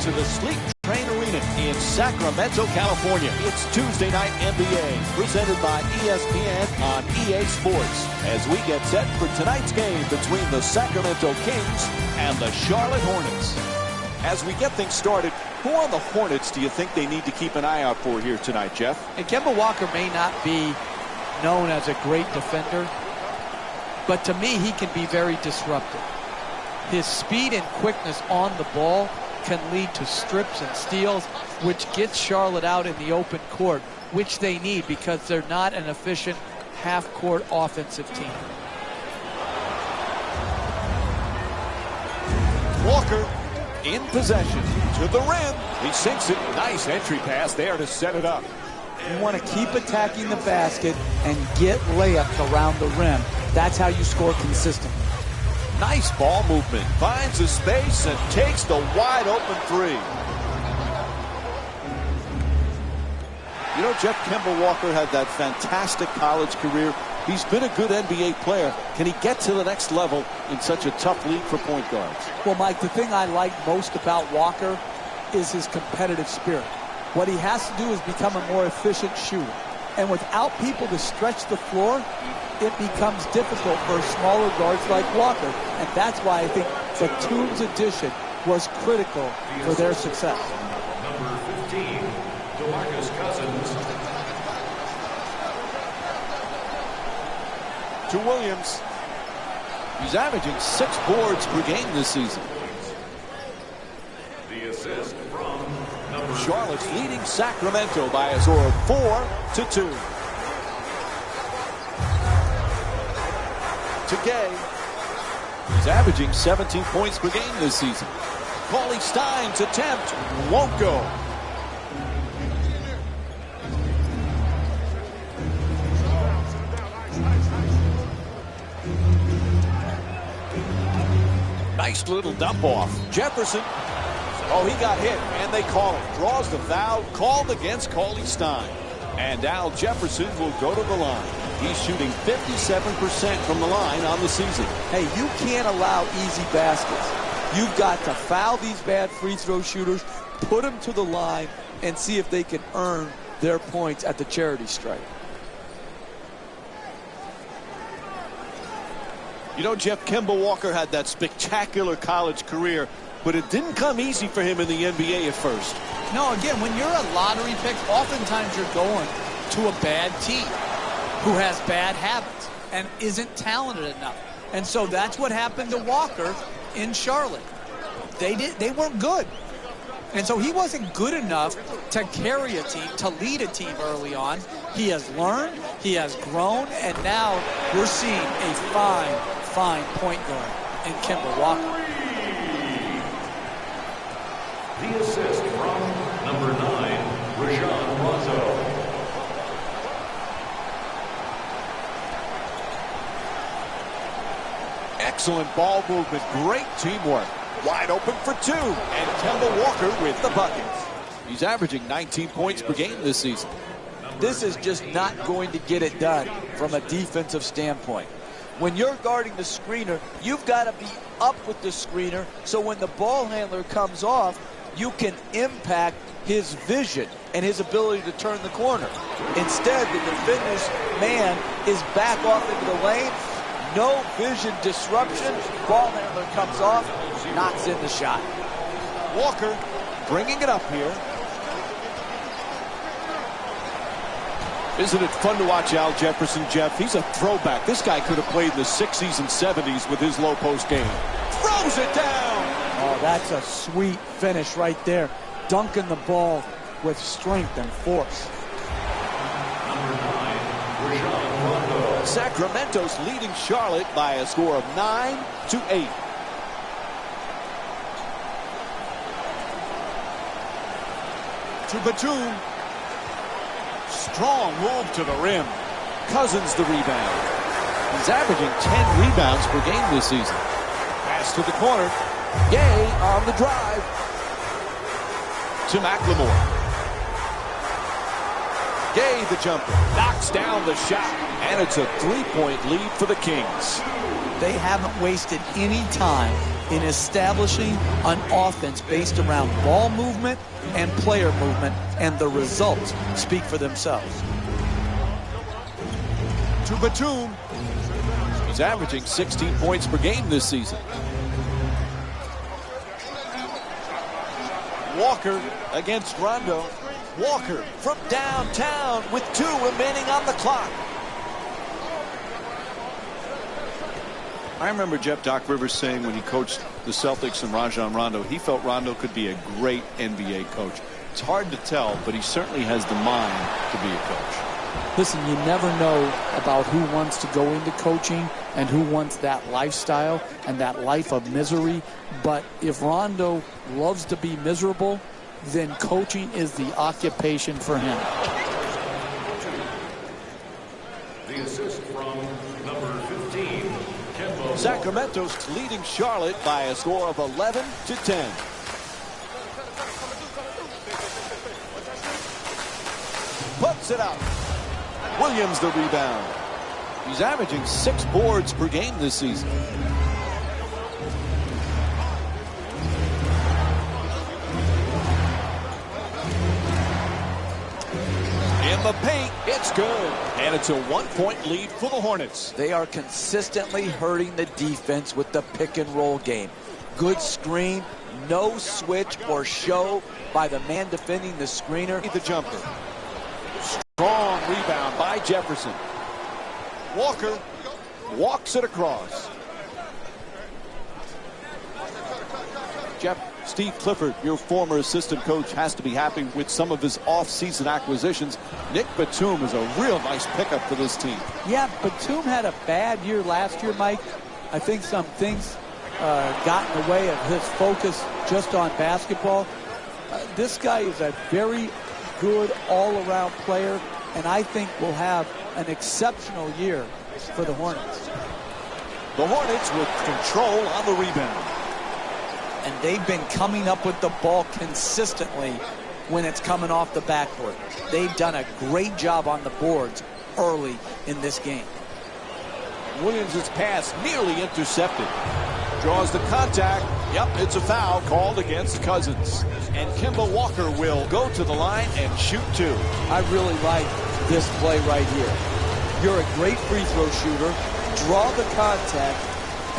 to the Sleep Train Arena in Sacramento, California. It's Tuesday Night NBA, presented by ESPN on EA Sports, as we get set for tonight's game between the Sacramento Kings and the Charlotte Hornets. As we get things started, who on the Hornets do you think they need to keep an eye out for here tonight, Jeff? And Kemba Walker may not be known as a great defender, but to me, he can be very disruptive. His speed and quickness on the ball can lead to strips and steals, which gets Charlotte out in the open court, which they need because they're not an efficient half-court offensive team. Walker in possession to the rim. He sinks it. Nice entry pass there to set it up. You want to keep attacking the basket and get layups around the rim. That's how you score consistently. Nice ball movement. Finds a space and takes the wide open three. You know, Jeff, Kemba Walker had that fantastic college career. He's been a good NBA player. Can he get to the next level in such a tough league for point guards? Well, Mike, the thing I like most about Walker is his competitive spirit. What he has to do is become a more efficient shooter. And without people to stretch the floor, it becomes difficult for smaller guards like Walker. And that's why I think Batum's addition was critical for their success. Number 15, DeMarcus Cousins. To Williams. He's averaging 6 boards per game this season. The assist from number Charlotte's leading Sacramento by a score of 4-2. To Gay. He's averaging 17 points per game this season. Cauley Stein's attempt won't go. Nice little dump off. Jefferson. Oh, he got hit, and they call it. Draws the foul, called against Cauley Stein. And Al Jefferson will go to the line. He's shooting 57% from the line on the season. Hey, you can't allow easy baskets. You've got to foul these bad free throw shooters, put them to the line, and see if they can earn their points at the charity stripe. You know, Jeff, Kemba Walker had that spectacular college career, but it didn't come easy for him in the NBA at first. No, again, when you're a lottery pick, oftentimes you're going to a bad team who has bad habits and isn't talented enough. And so that's what happened to Walker in Charlotte. They weren't good. And so he wasn't good enough to carry a team, to lead a team early on. He has learned, he has grown, and now we're seeing a fine point guard in Kemba Walker. The assist from number 9, Rajon Rondo. Excellent ball movement, great teamwork. Wide open for 2, and Kemba Walker with the bucket. He's averaging 19 points per game this season. This is just not going to get it done from a defensive standpoint. When you're guarding the screener, you've got to be up with the screener, so when the ball handler comes off, you can impact his vision and his ability to turn the corner. Instead, the defender's man is back off into the lane. No vision disruption. Ball handler comes off, knocks in the shot. Walker bringing it up here. Isn't it fun to watch Al Jefferson, Jeff? He's a throwback. This guy could have played in the 60s and 70s with his low post game. Throws it down. Oh, that's a sweet finish right there. Dunking the ball with strength and force. Number 9, Rajon Rondo. Sacramento's leading Charlotte by a score of 9-8. To Batum. Strong move to the rim. Cousins the rebound. He's averaging 10 rebounds per game this season. Pass to the corner. Gay on the drive. To McLemore. Gay the jumper. Knocks down the shot. And it's a 3-point lead for the Kings. They haven't wasted any time in establishing an offense based around ball movement and player movement, and the results speak for themselves. To Batum. He's averaging 16 points per game this season. Walker against Rondo. Walker from downtown with 2 remaining on the clock. I remember Doc Rivers saying when he coached the Celtics and Rajon Rondo, he felt Rondo could be a great NBA coach. It's hard to tell, but he certainly has the mind to be a coach. Listen, you never know about who wants to go into coaching and who wants that lifestyle and that life of misery. But if Rondo loves to be miserable, then coaching is the occupation for him. The assist from number 15, Kemba. Sacramento's leading Charlotte by a score of 11-10. Puts it up. Williams the rebound. He's averaging 6 boards per game this season. In the paint, it's good. And it's a 1-point lead for the Hornets. They are consistently hurting the defense with the pick and roll game. Good screen, no switch or show by the man defending the screener. The jumper. Strong rebound by Jefferson. Walker walks it across. Steve Clifford, your former assistant coach, has to be happy with some of his off-season acquisitions. Nick Batum is a real nice pickup for this team. Yeah, Batum had a bad year last year, Mike. I think some things got in the way of his focus just on basketball. This guy is a very good all-around player, and I think will have an exceptional year for the Hornets. The Hornets with control on the rebound. And they've been coming up with the ball consistently when it's coming off the backboard. They've done a great job on the boards early in this game. Williams' pass nearly intercepted. Draws the contact. Yep, it's a foul called against Cousins. And Kemba Walker will go to the line and shoot 2. I really like this play right here. You're a great free throw shooter. Draw the contact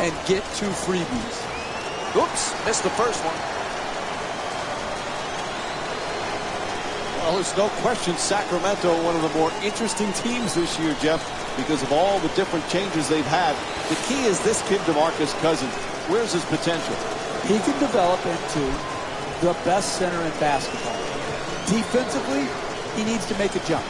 and get 2 freebies. Oops, missed the first one. Well, there's no question Sacramento, one of the more interesting teams this year, Jeff, because of all the different changes they've had. The key is this kid, DeMarcus Cousins. Where's his potential? He can develop into the best center in basketball. Defensively, he needs to make a jump.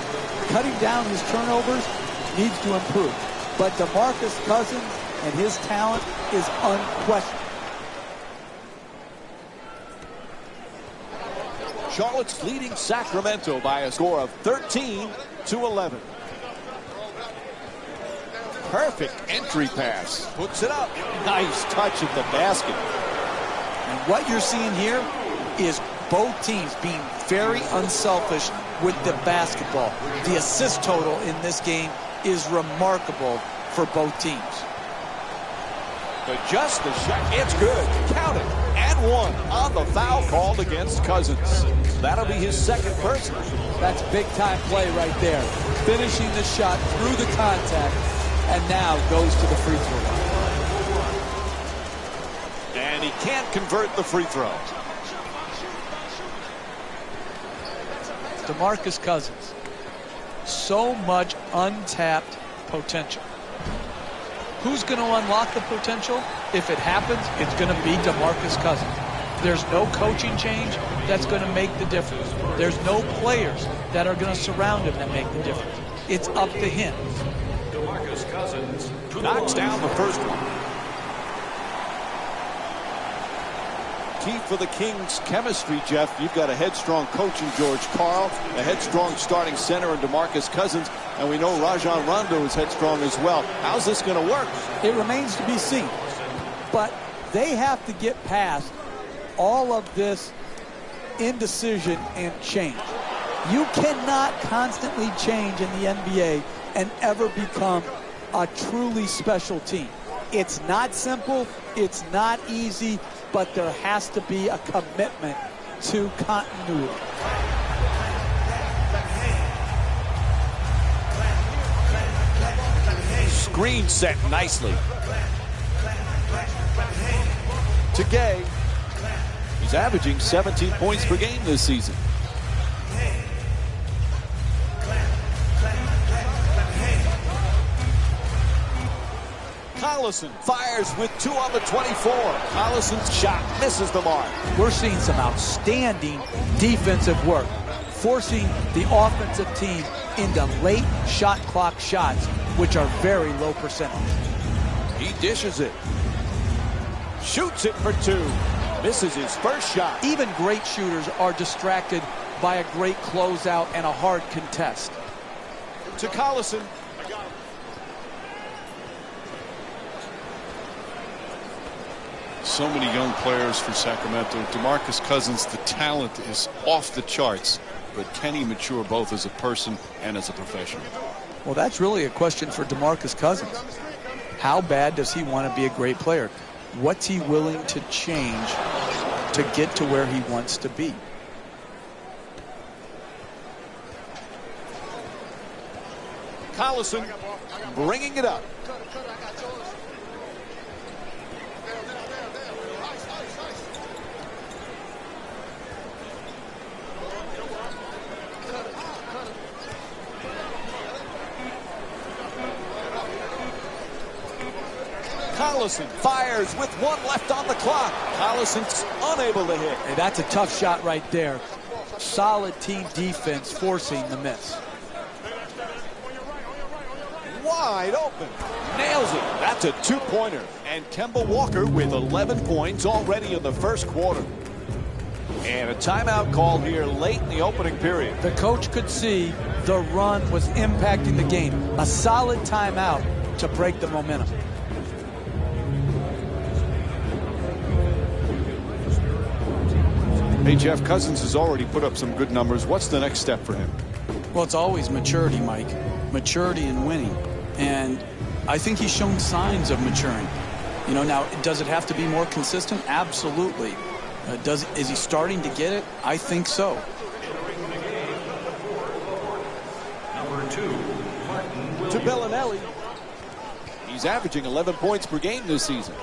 Cutting down his turnovers needs to improve. But DeMarcus Cousins and his talent is unquestioned. Charlotte's leading Sacramento by a score of 13-11. Perfect entry pass. Puts it up. Nice touch at the basket. And what you're seeing here is both teams being very unselfish with the basketball. The assist total in this game is remarkable for both teams. Just the shot. It's good. Count it. And 1 on the foul called against Cousins. That'll be his second personal. That's big-time play right there. Finishing the shot through the contact, and now goes to the free throw line. And he can't convert the free throw. DeMarcus Cousins. So much untapped potential. Who's going to unlock the potential? If it happens, it's going to be DeMarcus Cousins. There's no coaching change that's going to make the difference. There's no players that are going to surround him that make the difference. It's up to him. DeMarcus Cousins Knocks down the first one. Key for the Kings' chemistry, Jeff. You've got a headstrong coach in George Karl, a headstrong starting center in DeMarcus Cousins, and we know Rajon Rondo is headstrong as well. How's this going to work? It remains to be seen. But they have to get past all of this indecision and change. You cannot constantly change in the NBA and ever become a truly special team. It's not simple, it's not easy, but there has to be a commitment to continuity. Screen set nicely. To Gay. He's averaging 17 points per game this season. Collison fires with 2 on the 24. Collison's shot misses the mark. We're seeing some outstanding defensive work, forcing the offensive team into late shot clock shots, which are very low percentage. He dishes it. Shoots it for 2. Misses his first shot. Even great shooters are distracted by a great closeout and a hard contest. To Collison. So many young players for Sacramento. DeMarcus Cousins, the talent is off the charts, but can he mature both as a person and as a professional? Well, that's really a question for DeMarcus Cousins. How bad does he want to be a great player? What's he willing to change to get to where he wants to be? Collison bringing it up. Collison fires with 1 left on the clock. Collison's unable to hit. Hey, that's a tough shot right there. Solid team defense forcing the miss. Wide open. Nails it. That's a 2-pointer. And Kemba Walker with 11 points already in the first quarter. And a timeout call here late in the opening period. The coach could see the run was impacting the game. A solid timeout to break the momentum. Hey, Jeff, Cousins has already put up some good numbers. What's the next step for him? Well, it's always maturity, Mike. Maturity and winning. And I think he's shown signs of maturing. You know, now, does it have to be more consistent? Absolutely. Is he starting to get it? I think so. Number 2, Martin To Williams. Bellinelli. He's averaging 11 points per game this season.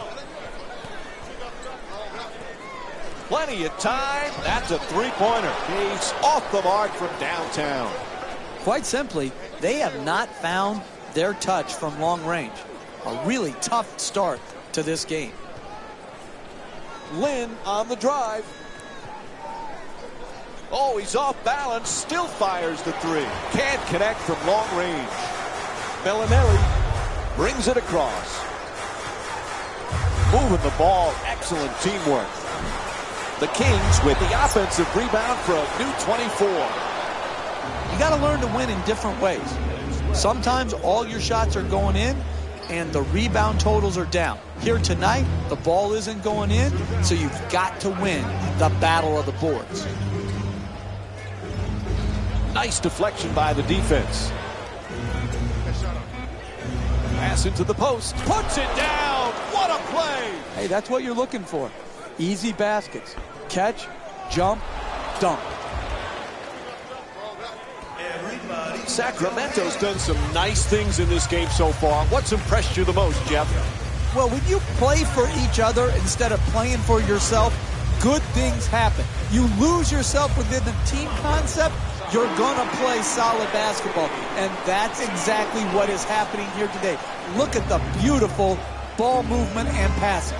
Plenty of time. That's a 3-pointer. He's off the mark from downtown. Quite simply, they have not found their touch from long range. A really tough start to this game. Lynn on the drive. Oh, he's off balance. Still fires the 3. Can't connect from long range. Bellinelli brings it across. Moving the ball. Excellent teamwork. The Kings with the offensive rebound for a new 24. You got to learn to win in different ways. Sometimes all your shots are going in and the rebound totals are down. Here tonight, the ball isn't going in, so you've got to win the battle of the boards. Nice deflection by the defense. Pass into the post. Puts it down. What a play. Hey, that's what you're looking for. Easy baskets. Catch, jump, dunk. Sacramento's done some nice things in this game so far. What's impressed you the most, Jeff? Well, when you play for each other instead of playing for yourself, good things happen. You lose yourself within the team concept, you're going to play solid basketball. And that's exactly what is happening here today. Look at the beautiful ball movement and passing.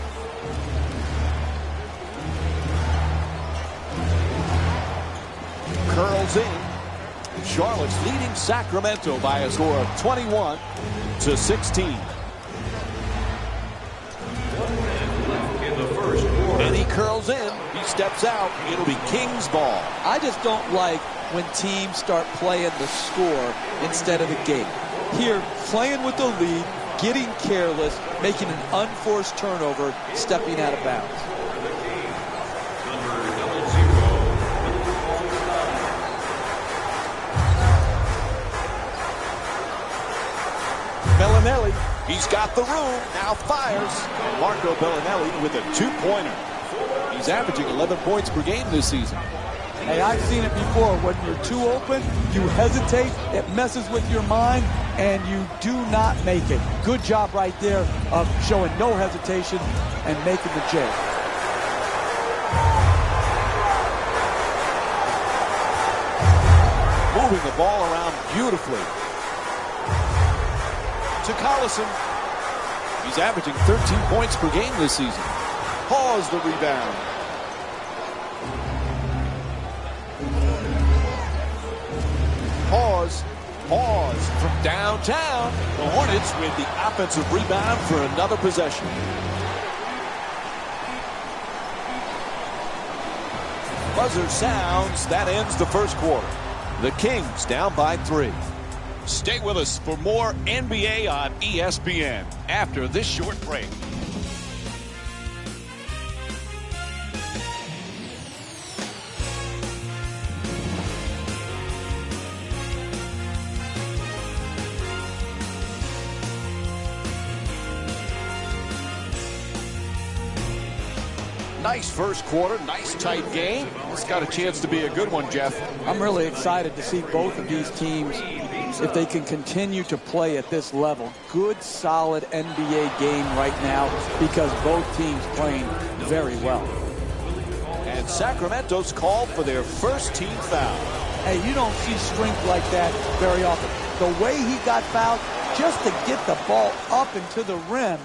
Curls in. Charlotte's leading Sacramento by a score of 21-16. In the first quarter. And he curls in. He steps out. It'll be Kings ball. I just don't like when teams start playing the score instead of the game. Here, playing with the lead, getting careless, making an unforced turnover, stepping out of bounds. Bellinelli, he's got the room, now fires. Marco Bellinelli with a two-pointer. He's averaging 11 points per game this season. Hey, I've seen it before. When you're too open, you hesitate, it messes with your mind, and you do not make it. Good job right there of showing no hesitation and making the J. Moving the ball around beautifully. To Collison. He's averaging 13 points per game this season. Pause the rebound. Pause from downtown. The Hornets with the offensive rebound for another possession. Buzzer sounds. That ends the first quarter. The Kings down by 3. Stay with us for more NBA on ESPN after this short break. Nice first quarter, nice tight game. It's got a chance to be a good one, Jeff. I'm really excited to see both of these teams, if they can continue to play at this level. Good, solid NBA game right now because both teams playing very well. And Sacramento's called for their first team foul. Hey, you don't see strength like that very often. The way he got fouled, just to get the ball up and to the rim,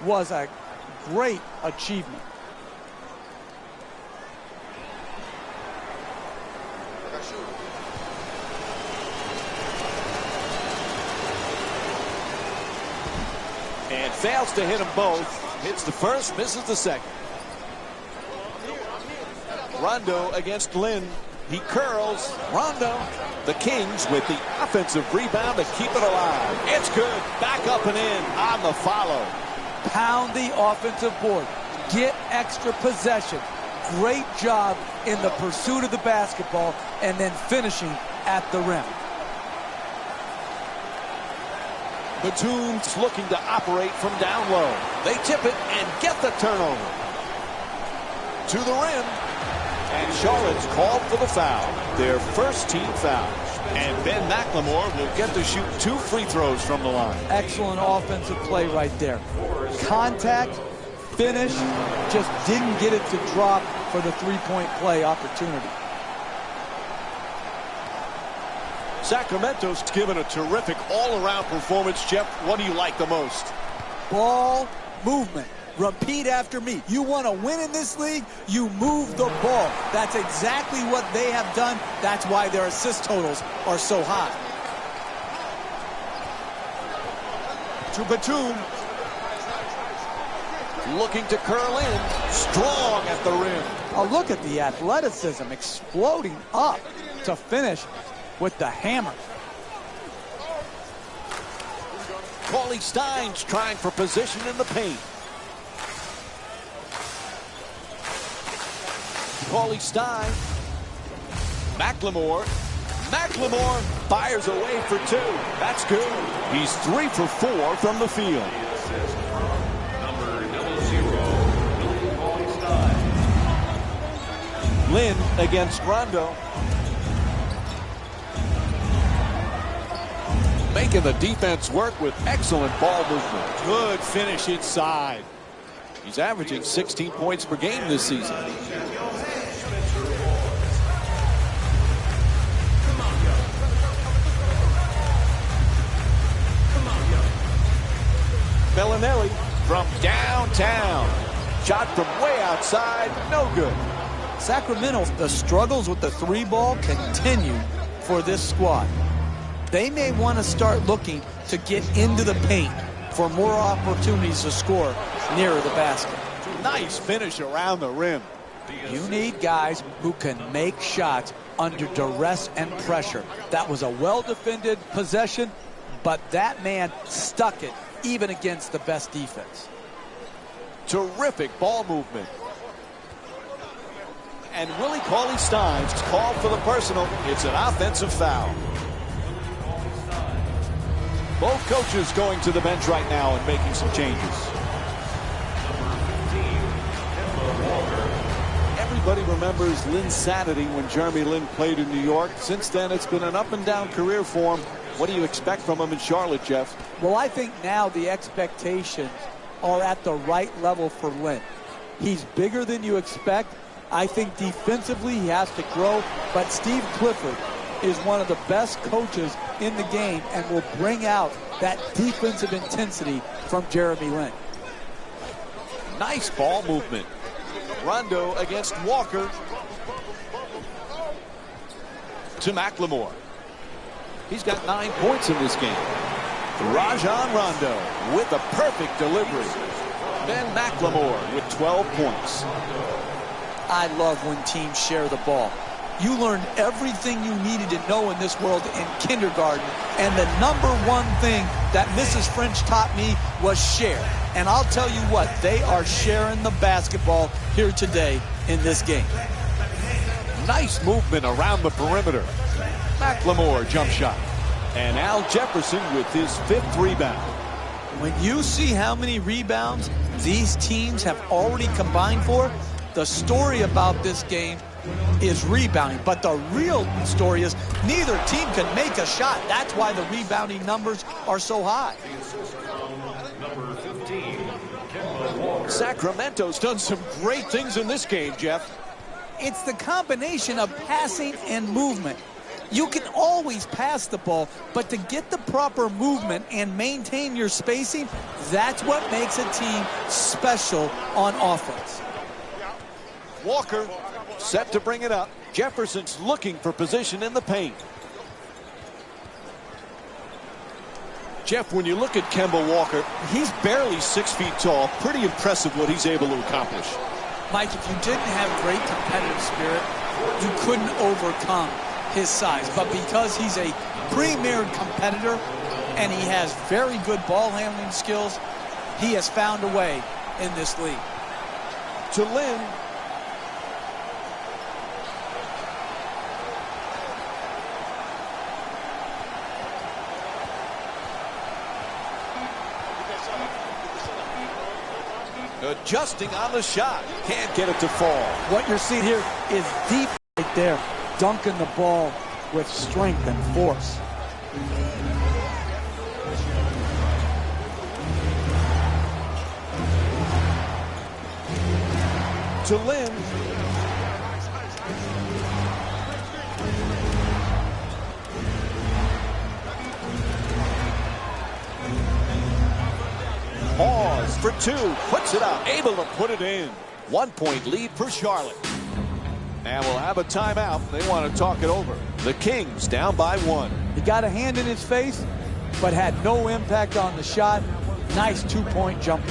was a great achievement. And fails to hit them both. Hits the first, misses the second. Rondo against Lynn. He curls. Rondo. The Kings with the offensive rebound to keep it alive. It's good. Back up and in on the follow. Pound the offensive board. Get extra possession. Great job in the pursuit of the basketball and then finishing at the rim. Batum's looking to operate from down low. They tip it and get the turnover. To the rim. And Charlotte's called for the foul. Their first team foul. And Ben McLemore will get to shoot 2 free throws from the line. Excellent offensive play right there. Contact, finish, just didn't get it to drop for the three-point play opportunity. Sacramento's given a terrific all-around performance. Jeff, what do you like the most? Ball movement. Repeat after me. You want to win in this league, you move the ball. That's exactly what they have done. That's why their assist totals are so high. To Batum. Looking to curl in. Strong at the rim. Oh, look at the athleticism exploding up to finish with the hammer. Cauley Stein's trying for position in the paint. Cauley Stein. McLemore. McLemore fires away for 2. That's good. He's 3 for 4 from the field. Lynn against Rondo. Making the defense work with excellent ball movement. Good finish inside. He's averaging 16 points per game this season. Bellinelli from downtown. Shot from way outside, no good. Sacramento, the struggles with the 3-ball continue for this squad. They may want to start looking to get into the paint for more opportunities to score nearer the basket. Nice finish around the rim. You need guys who can make shots under duress and pressure. That was a well-defended possession, but that man stuck it even against the best defense. Terrific ball movement. And Willie Cauley-Stein's called for the personal. It's an offensive foul. Both coaches going to the bench right now and making some changes. Everybody remembers Lynn's Saturday when Jeremy Lin played in New York. Since then, it's been an up-and-down career for him. What do you expect from him in Charlotte, Jeff? Well, I think now the expectations are at the right level for Lin. He's bigger than you expect. I think defensively he has to grow, but Steve Clifford is one of the best coaches in the game and will bring out that defensive intensity from Jeremy Lin. Nice ball movement. Rondo against Walker. To McLemore. He's got 9 points in this game. Rajon Rondo with a perfect delivery. Ben McLemore with 12 points. I love when teams share the ball. You learned everything you needed to know in this world in kindergarten, and the number one thing that Mrs. French taught me was share. And I'll tell you what, they are sharing the basketball here today in this game. Nice movement around the perimeter. McLemore jump shot. And Al Jefferson with his 5th rebound. When you see how many rebounds these teams have already combined for, the story about this game is rebounding. But the real story is neither team can make a shot. That's why the rebounding numbers are so high. Number 15, Kemba Walker. Sacramento's done some great things in this game, Jeff. It's the combination of passing and movement. You can always pass the ball, but to get the proper movement and maintain your spacing, that's what makes a team special on offense. Walker set to bring it up. Jefferson's looking for position in the paint. Jeff, when you look at Kemba Walker, he's barely 6 feet tall. Pretty impressive what he's able to accomplish. Mike, if you didn't have great competitive spirit, you couldn't overcome his size. But because he's a premier competitor and he has very good ball handling skills, he has found a way in this league. To Lin. Adjusting on the shot. Can't get it to fall. What you're seeing here is deep right there, dunking the ball with strength and force. To Lin. Pause for 2. Puts it up. Able to put it in. 1 point lead for Charlotte. And we'll have a timeout. They want to talk it over. The Kings down by 1. He got a hand in his face, but had no impact on the shot. Nice 2-point jumper.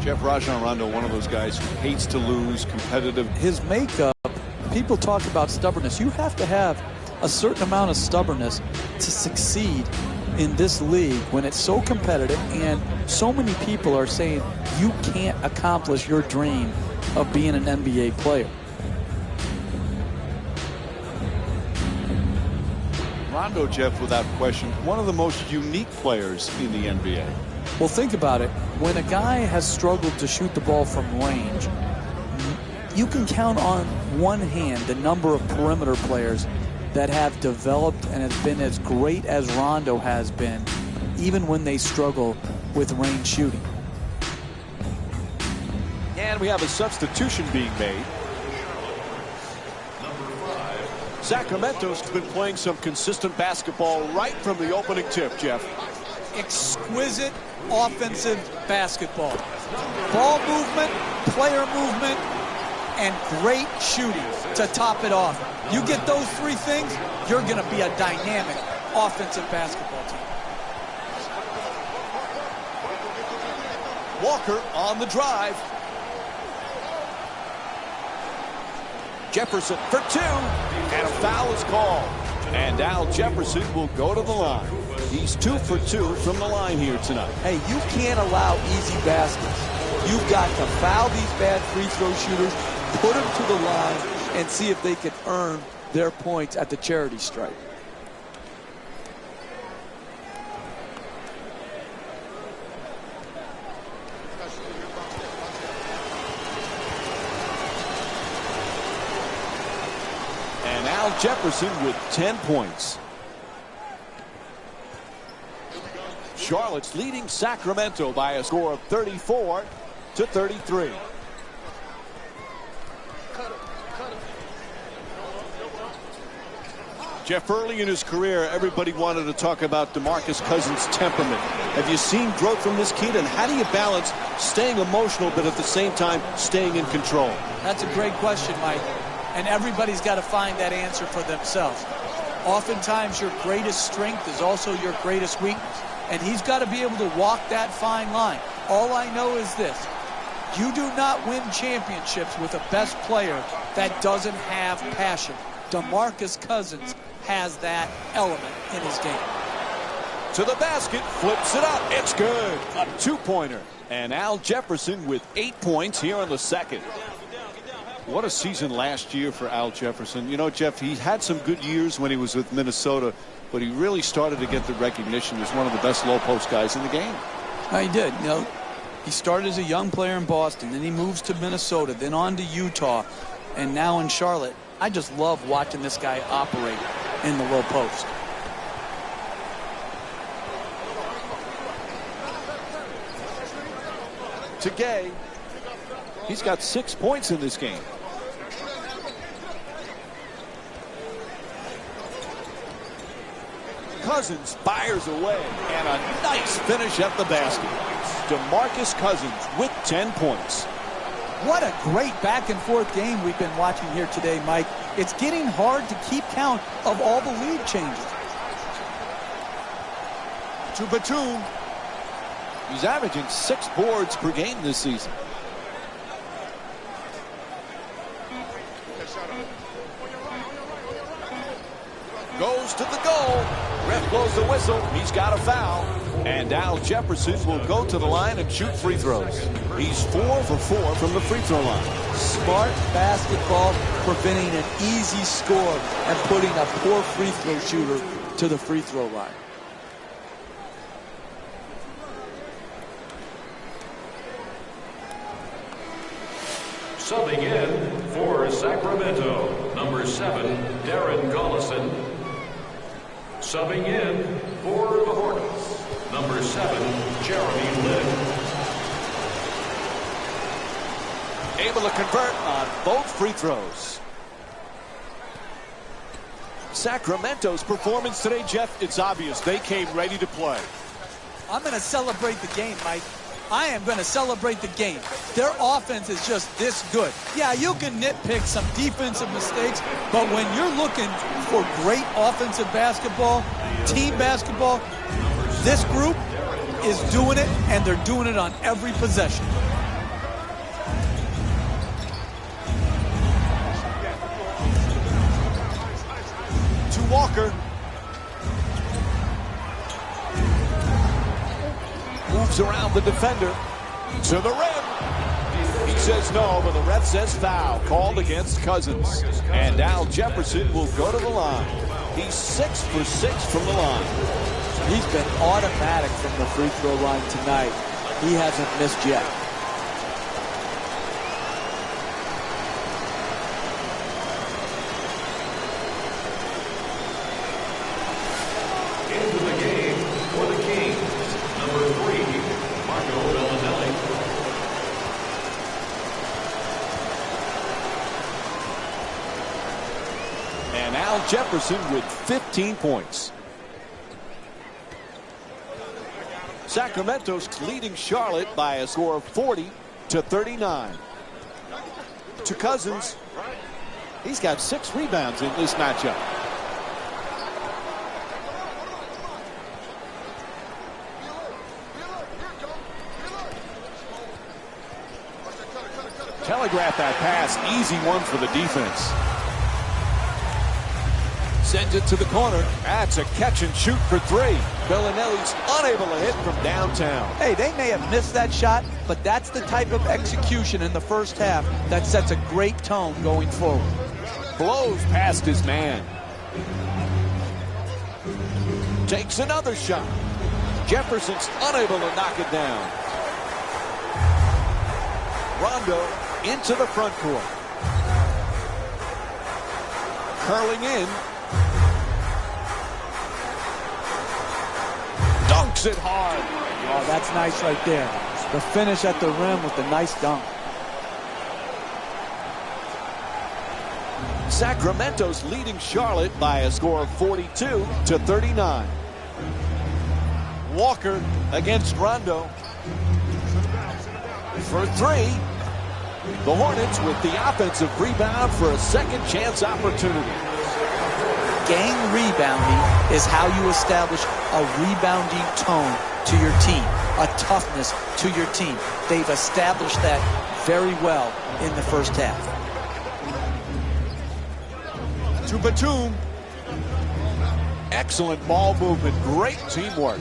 Jeff, Rajon Rondo, one of those guys who hates to lose, competitive. His makeup, people talk about stubbornness. You have to have a certain amount of stubbornness to succeed in this league when it's so competitive and so many people are saying you can't accomplish your dream of being an NBA player. Rondo, Jeff, without question, one of the most unique players in the NBA. Well, think about it. When a guy has struggled to shoot the ball from range, you can count on one hand the number of perimeter players that have developed and have been as great as Rondo has been, even when they struggle with range shooting. And we have a substitution being made. Sacramento's been playing some consistent basketball right from the opening tip, Jeff. Exquisite offensive basketball. Ball movement, player movement, and great shooting to top it off. You get those 3 things, you're going to be a dynamic offensive basketball team. Walker on the drive. Jefferson for 2, and a foul is called. And Al Jefferson will go to the line. He's 2 for 2 from the line here tonight. Hey, you can't allow easy baskets. You've got to foul these bad free throw shooters, put them to the line, and see if they can earn their points at the charity stripe. Jefferson with 10 points. Charlotte's leading Sacramento by a score of 34-33. Jeff, early in his career, everybody wanted to talk about DeMarcus Cousins' temperament. Have you seen growth from this kid, and how do you balance staying emotional but at the same time staying in control? That's a great question, Mike, and everybody's got to find that answer for themselves. Oftentimes, your greatest strength is also your greatest weakness, and he's got to be able to walk that fine line. All I know is this: you do not win championships with a best player that doesn't have passion. DeMarcus Cousins has that element in his game. To the basket, flips it up. It's good. A two-pointer. And Al Jefferson with 8 points here in the second. What a season last year for Al Jefferson. You know, Jeff, he had some good years when he was with Minnesota, but he really started to get the recognition as one of the best low-post guys in the game. He did. You know, he started as a young player in Boston, then he moves to Minnesota, then on to Utah, and now in Charlotte. I just love watching this guy operate in the low post. To Gay. He's got 6 points in this game. Cousins fires away, and a nice finish at the basket. DeMarcus Cousins with 10 points. What a great back-and-forth game we've been watching here today, Mike. It's getting hard to keep count of all the lead changes. To Batum. He's averaging 6 boards per game this season. Goes to the goal. Ref blows the whistle. He's got a foul. And Al Jefferson will go to the line and shoot free throws. He's 4 for 4 from the free throw line. Smart basketball, preventing an easy score and putting a poor free throw shooter to the free throw line. Subbing in for Sacramento, number 7, Darren Collison. Subbing in for the Hornets, number 7, Jeremy Lin. Able to convert on both free throws. Sacramento's performance today, Jeff, it's obvious. They came ready to play. I'm going to celebrate the game, Mike. I am going to celebrate the game. Their offense is just this good. Yeah, you can nitpick some defensive mistakes, but when you're looking for great offensive basketball, team basketball, this group is doing it, and they're doing it on every possession. To Walker. Moves around the defender to the rim. He says no, but the ref says foul called against Cousins. And Al Jefferson will go to the line. He's 6 for 6 from the line. He's been automatic from the free throw line tonight. He hasn't missed yet. Into the game for the Kings, number 3, Marco Bellinelli. And Al Jefferson with 15 points. Sacramento's leading Charlotte by a score of 40-39. To Cousins. He's got 6 rebounds in this matchup. Telegraph that pass. Easy one for the defense. Sends it to the corner. That's a catch and shoot for 3. Bellinelli's unable to hit from downtown. Hey, they may have missed that shot, but that's the type of execution in the first half that sets a great tone going forward. Blows past his man. Takes another shot. Jefferson's unable to knock it down. Rondo into the front court. Curling in. Dunks it hard. Oh, that's nice right there. The finish at the rim with the nice dunk. Sacramento's leading Charlotte by a score of 42-39. Walker against Rondo. For three. The Hornets with the offensive rebound for a second chance opportunity. Gang rebounding is how you establish a rebounding tone to your team, a toughness to your team. They've established that very well in the first half. To Batum. Excellent ball movement, great teamwork.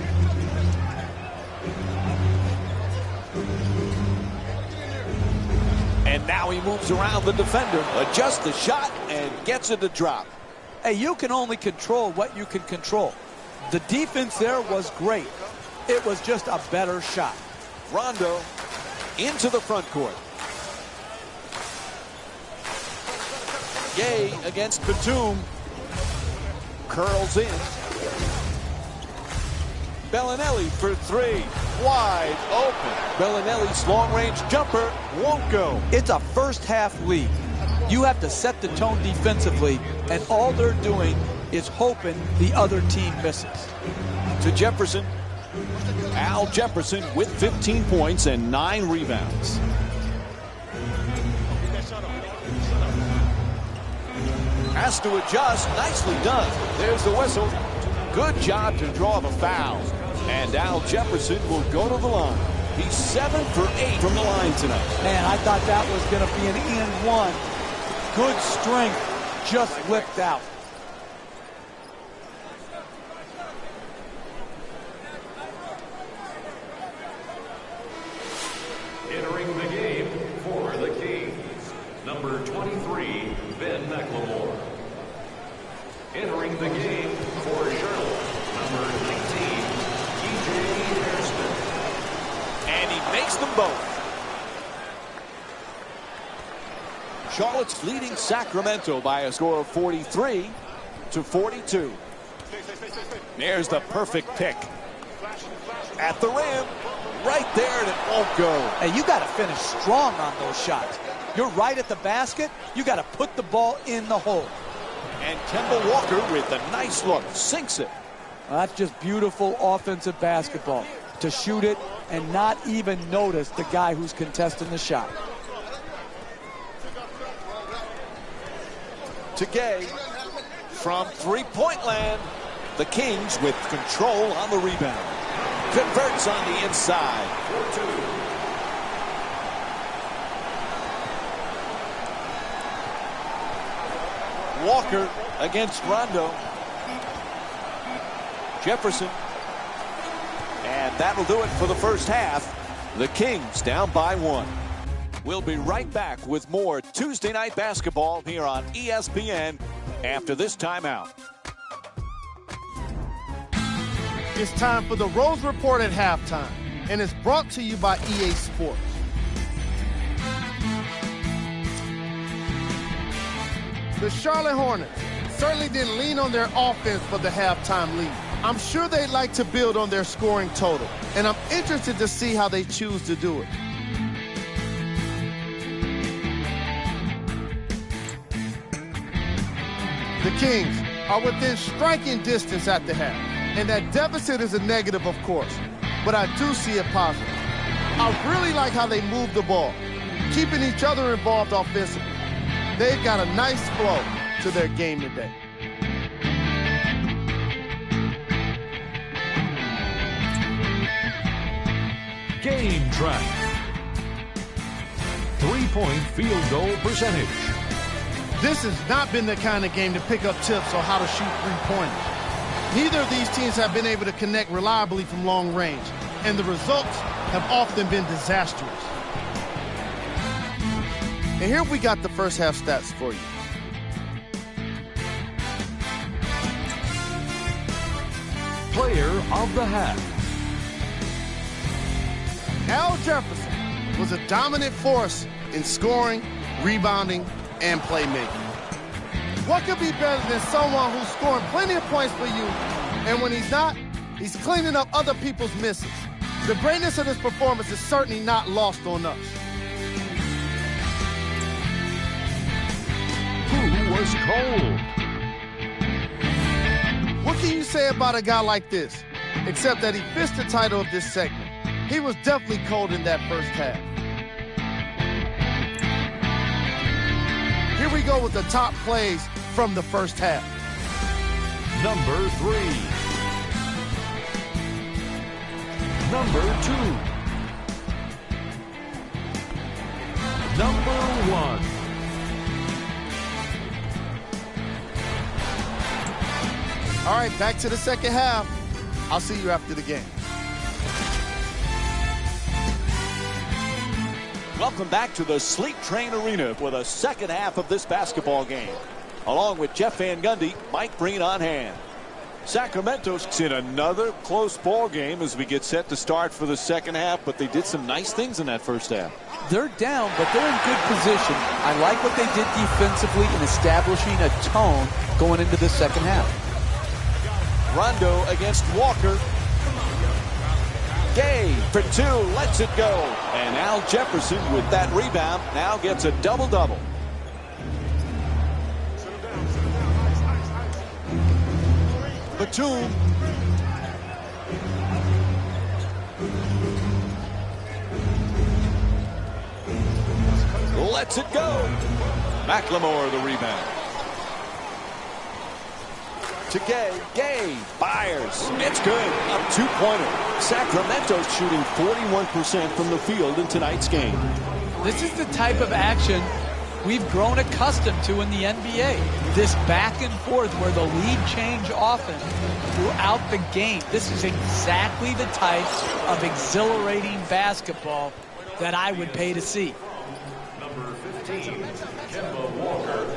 And now he moves around the defender, adjusts the shot, and gets it to drop. Hey, you can only control what you can control. The defense there was great. It was just a better shot. Rondo into the front court. Gay against Batum. Curls in. Bellinelli for three. Wide open. Bellinelli's long-range jumper won't go. It's a first-half lead. You have to set the tone defensively, and all they're doing is hoping the other team misses. To Jefferson. Al Jefferson with 15 points and 9 rebounds. Has to adjust. Nicely done. There's the whistle. Good job to draw the foul. And Al Jefferson will go to the line. He's 7 for 8 from the line tonight. Man, I thought that was going to be an and one. Good strength, just flipped out. Entering the game for the Kings, number 23, Ben McLemore. Entering the game for Charlotte, number 19, TJ Hairsmith. And he makes them both. Charlotte's leading Sacramento by a score of 43-42. There's the perfect pick. At the rim, right there, and it won't go. Hey, you got to finish strong on those shots. You're right at the basket. You got to put the ball in the hole. And Kemba Walker with a nice look, sinks it. Well, that's just beautiful offensive basketball. To shoot it and not even notice the guy who's contesting the shot. To Gay from three-point land. The Kings with control on the rebound. Converts on the inside. Walker against Rondo. Jefferson. And that'll do it for the first half. The Kings down by 1. We'll be right back with more Tuesday night basketball here on ESPN after this timeout. It's time for the Rose Report at halftime, and it's brought to you by EA Sports. The Charlotte Hornets certainly didn't lean on their offense for the halftime lead. I'm sure they'd like to build on their scoring total, and I'm interested to see how they choose to do it. The Kings are within striking distance at the half, and that deficit is a negative, of course, but I do see it positive. I really like how they move the ball, keeping each other involved offensively. They've got a nice flow to their game today. Game track. 3-point field goal percentage. This has not been the kind of game to pick up tips on how to shoot three-pointers. Neither of these teams have been able to connect reliably from long range, and the results have often been disastrous. And here we got the first half stats for you. Player of the half. Al Jefferson was a dominant force in scoring, rebounding, and playmaking. What could be better than someone who's scoring plenty of points for you, and when he's not, he's cleaning up other people's misses. The greatness of this performance is certainly not lost on us. Who was cold? What can you say about a guy like this, except that he fits the title of this segment? He was definitely cold in that first half. Here we go with the top plays from the first half. Number 3. Number 2. Number 1. All right, back to the second half. I'll see you after the game. Welcome back to the Sleep Train Arena for the second half of this basketball game. Along with Jeff Van Gundy, Mike Breen on hand. Sacramento's in another close ball game as we get set to start for the second half, but they did some nice things in that first half. They're down, but they're in good position. I like what they did defensively in establishing a tone going into the second half. Rondo against Walker. Gay for 2, lets it go. And Al Jefferson with that rebound now gets a double-double. Batum. Lets it go. McLemore the rebound. To Gay. Gay fires. It's good. A 2-pointer. Sacramento's shooting 41% from the field in tonight's game. This is the type of action we've grown accustomed to in the NBA. This back and forth where the lead change often throughout the game. This is exactly the type of exhilarating basketball that I would pay to see. Number 15. Kemba Walker.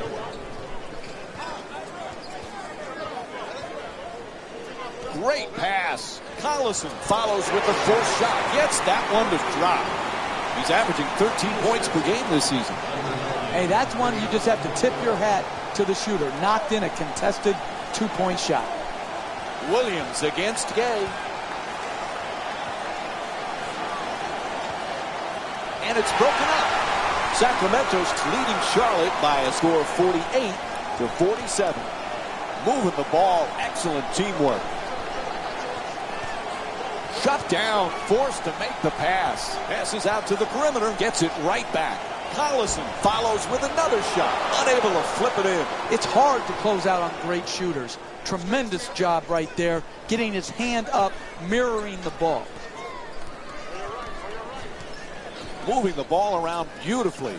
Great pass. Collison follows with the fourth shot. Gets that one to drop. He's averaging 13 points per game this season. Hey, that's one you just have to tip your hat to the shooter. Knocked in a contested 2-point shot. Williams against Gay. And it's broken up. Sacramento's leading Charlotte by a score of 48-47. Moving the ball. Excellent teamwork. Shut down, forced to make the pass. Passes out to the perimeter, gets it right back. Collison follows with another shot, unable to flip it in. It's hard to close out on great shooters. Tremendous job right there, getting his hand up, mirroring the ball. Moving the ball around beautifully.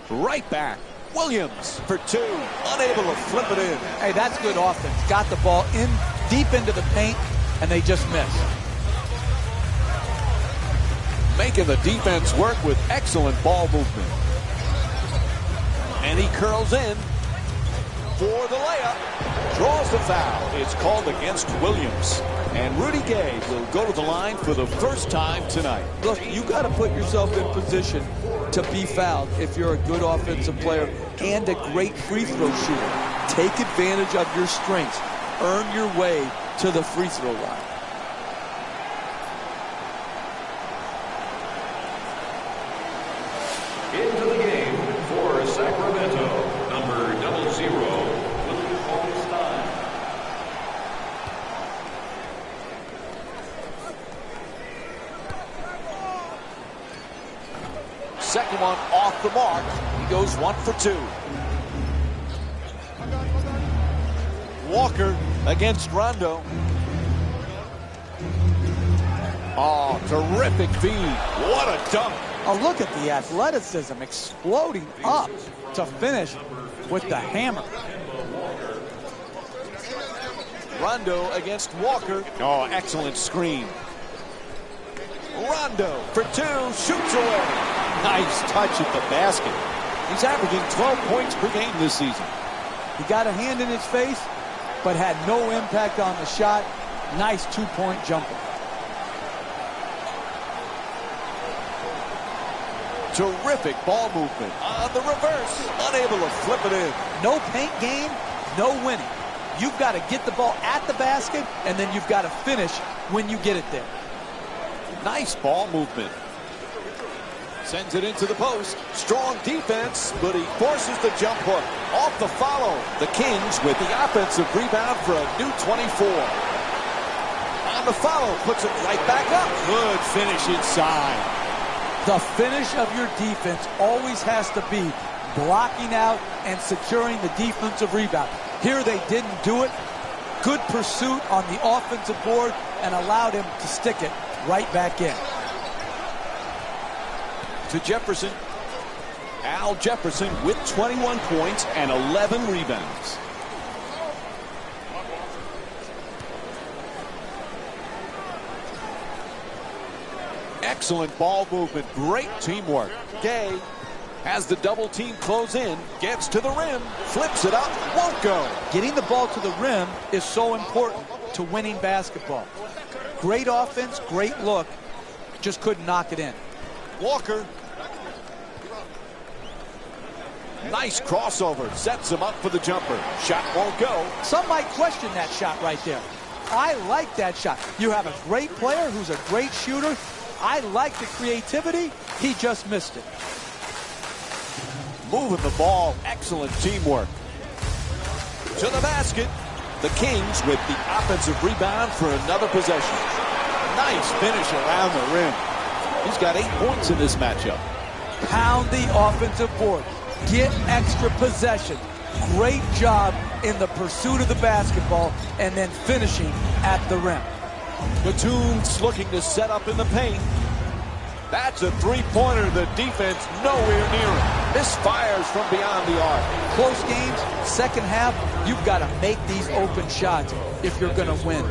Right back. Williams for 2, unable to flip it in. Hey, that's good offense. Got the ball in deep into the paint, and they just missed. Making the defense work with excellent ball movement. And he curls in for the layup. Draws the foul. It's called against Williams. And Rudy Gay will go to the line for the first time tonight. Look, you got to put yourself in position to be fouled if you're a good offensive player and a great free throw shooter. Take advantage of your strengths. Earn your way to the free throw line. Into the game for Sacramento, number 00, Willie Cauley-Stein. Second one off the mark. He goes 1 for 2. Walker against Rondo. Oh, terrific feed. What a dunk. Oh, look at the athleticism exploding up to finish with the hammer. Rondo against Walker. Oh, excellent screen. Rondo for 2, shoots away. Nice touch at the basket. He's averaging 12 points per game this season. He got a hand in his face, but had no impact on the shot. Nice 2-point jumper. Terrific ball movement on the reverse. Unable to flip it in. No paint game, no winning. You've got to get the ball at the basket, and then you've got to finish when you get it there. Nice ball movement. Sends it into the post. Strong defense, but he forces the jump hook. Off the follow. The Kings with the offensive rebound for a new 24. On the follow, puts it right back up. Good finish inside. The finish of your defense always has to be blocking out and securing the defensive rebound. Here they didn't do it. Good pursuit on the offensive board and allowed him to stick it right back in. To Jefferson. Al Jefferson with 21 points and 11 rebounds. Excellent ball movement. Great teamwork. Gay has the double team close in. Gets to the rim. Flips it up. Won't go. Getting the ball to the rim is so important to winning basketball. Great offense, great look. Just couldn't knock it in. Walker. Nice crossover. Sets him up for the jumper. Shot won't go. Some might question that shot right there. I like that shot. You have a great player who's a great shooter. I like the creativity. He just missed it. Moving the ball. Excellent teamwork. To the basket. The Kings with the offensive rebound for another possession. Nice finish around the rim. He's got 8 points in this matchup. Pound the offensive board. Get extra possession. Great job in the pursuit of the basketball and then finishing at the rim. Batum's looking to set up in the paint. That's a three-pointer. The defense nowhere near him. Misfires from beyond the arc. Close games, second half, you've got to make these open shots if you're going to win.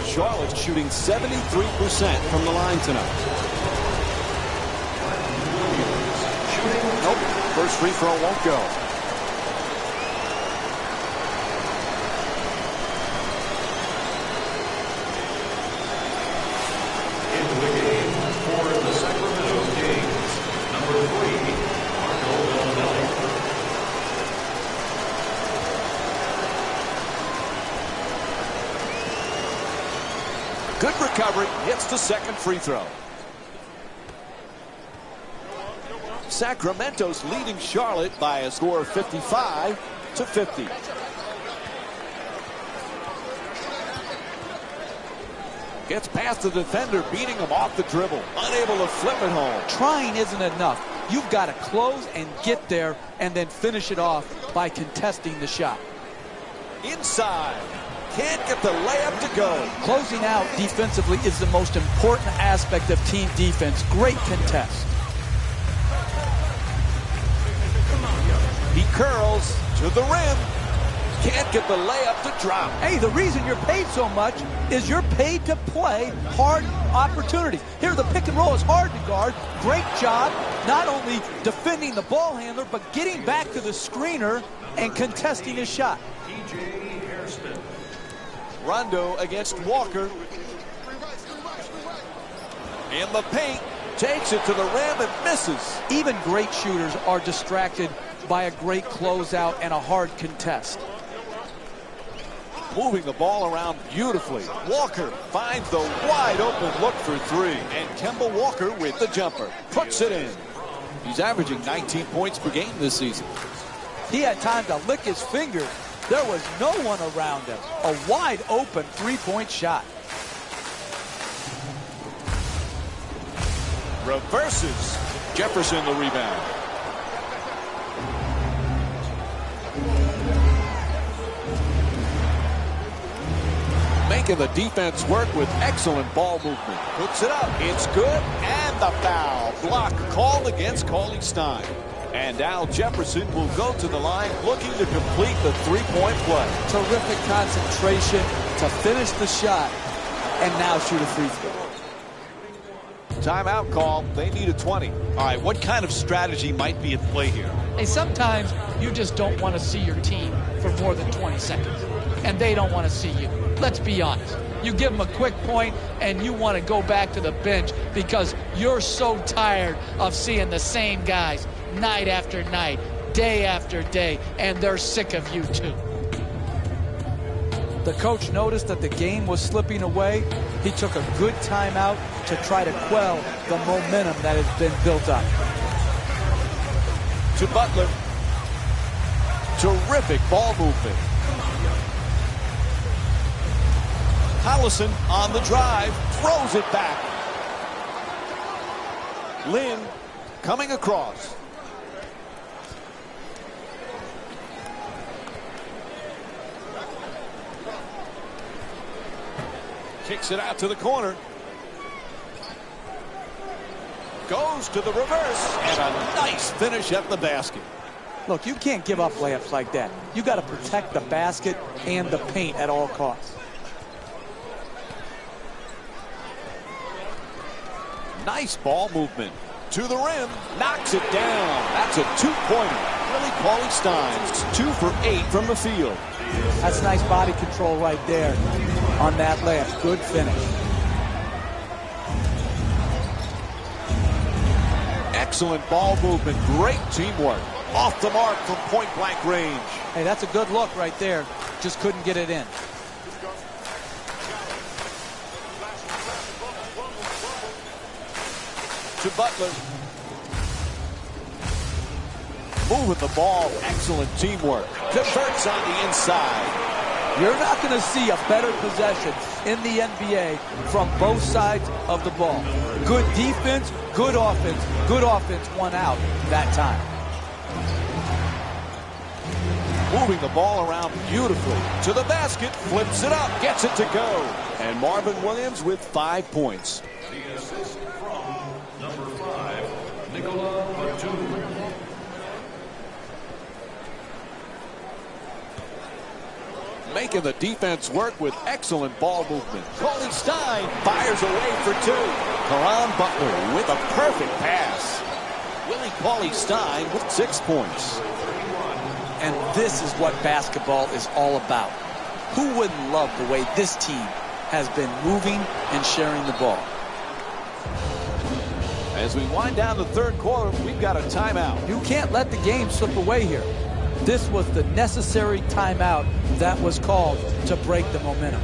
Charlotte shooting 73% from the line tonight. Nope, first free throw won't go. Into the game for the Sacramento Kings, number 3, Marco Bellinelli. Good recovery, hits the second free throw. Sacramento's leading Charlotte by a score of 55-50. Gets past the defender, beating him off the dribble. Unable to flip it home. Trying isn't enough. You've got to close and get there and then finish it off by contesting the shot. Inside. Can't get the layup to go. Closing out defensively is the most important aspect of team defense. Great contest. He curls to the rim. Can't get the layup to drop. Hey, the reason you're paid so much is you're paid to play hard opportunities. Here, the pick and roll is hard to guard. Great job, not only defending the ball handler, but getting back to the screener and contesting his shot. Rondo against Walker. In the paint, takes it to the rim and misses. Even great shooters are distracted by a great closeout and a hard contest. Moving the ball around beautifully. Walker finds the wide open look for three. And Kemba Walker with the jumper. Puts it in. He's averaging 19 points per game this season. He had time to lick his fingers. There was no one around him. A wide open three-point shot. Reverses. Jefferson the rebound. Making the defense work with excellent ball movement. Puts it up. It's good. And the foul. Block called against Cauley Stein. And Al Jefferson will go to the line looking to complete the three-point play. Terrific concentration to finish the shot and now shoot a free throw. Timeout call. They need a 20. All right, what kind of strategy might be at play here? Hey, sometimes you just don't want to see your team for more than 20 seconds. And they don't want to see you. Let's be honest. You give them a quick point, and you want to go back to the bench because you're so tired of seeing the same guys night after night, day after day, and they're sick of you too. The coach noticed that the game was slipping away. He took a good timeout to try to quell the momentum that has been built up. To Butler. Terrific ball movement. Collison on the drive, throws it back. Lynn coming across. Kicks it out to the corner. Goes to the reverse, and a nice finish at the basket. Look, you can't give up layups like that. You got to protect the basket and the paint at all costs. Nice ball movement. To the rim, knocks it down. That's a two-pointer. Willie Cauley-Stein's 2 for 8 from the field. That's nice body control right there on that layup. Good finish. Excellent ball movement. Great teamwork. Off the mark from point-blank range. Hey, that's a good look right there. Just couldn't get it in. To Butler. Moving the ball. Excellent teamwork. Converts on the inside. You're not going to see a better possession in the NBA from both sides of the ball. Good defense, good offense. Good offense won out that time. Moving the ball around beautifully. To the basket, flips it up, gets it to go. And Marvin Williams with 5 points. The assist from number 5, Nicola Batum. Making the defense work with excellent ball movement. Cauley-Stein fires away for 2. Caron Butler with a perfect pass. Willie Cauley-Stein with 6 points. And this is what basketball is all about. Who wouldn't love the way this team has been moving and sharing the ball? As we wind down the third quarter, we've got a timeout. You can't let the game slip away here. This was the necessary timeout that was called to break the momentum.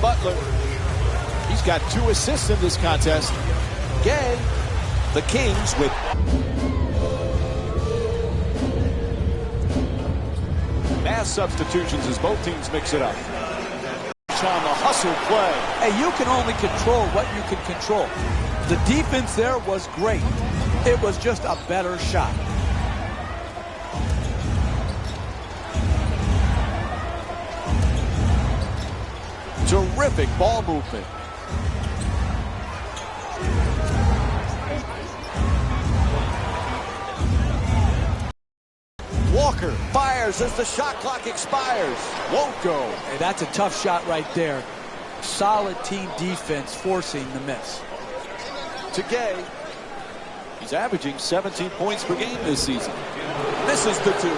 Butler. He's got 2 assists in this contest. Gay, the Kings with mass substitutions as both teams mix it up. On the hustle play. Hey, you can only control what you can control. The defense there was great. It was just a better shot. Terrific ball movement. Walker fires as the shot clock expires. Won't go. Hey, that's a tough shot right there. Solid team defense forcing the miss. To Gay. He's averaging 17 points per game this season. Misses the 2.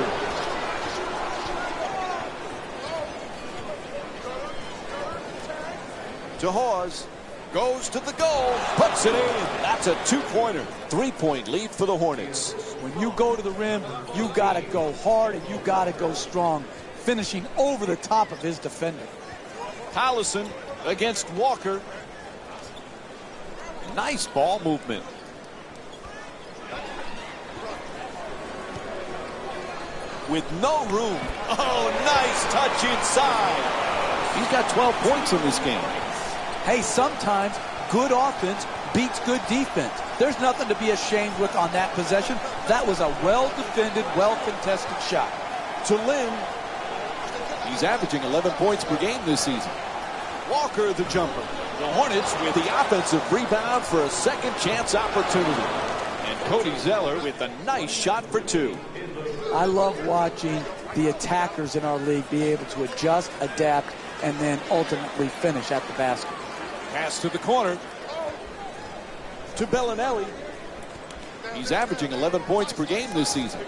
To Hawes, goes to the goal, puts it in. That's a 2-pointer. 3-point lead for the Hornets. When you go to the rim, you got to go hard and you got to go strong, finishing over the top of his defender. Collison against Walker. Nice ball movement. with no room. Oh, nice touch inside. He's got 12 points in this game. Hey, sometimes good offense beats good defense. There's nothing to be ashamed with on that possession. That was a well-defended, well-contested shot. To Lynn. He's averaging 11 points per game this season. Walker the jumper. The Hornets with the offensive rebound for a second chance opportunity. And Cody Zeller with a nice shot for two. I love watching the attackers in our league be able to adjust, adapt, and then ultimately finish at the basket. Pass to the corner. To Bellinelli. He's averaging 11 points per game this season.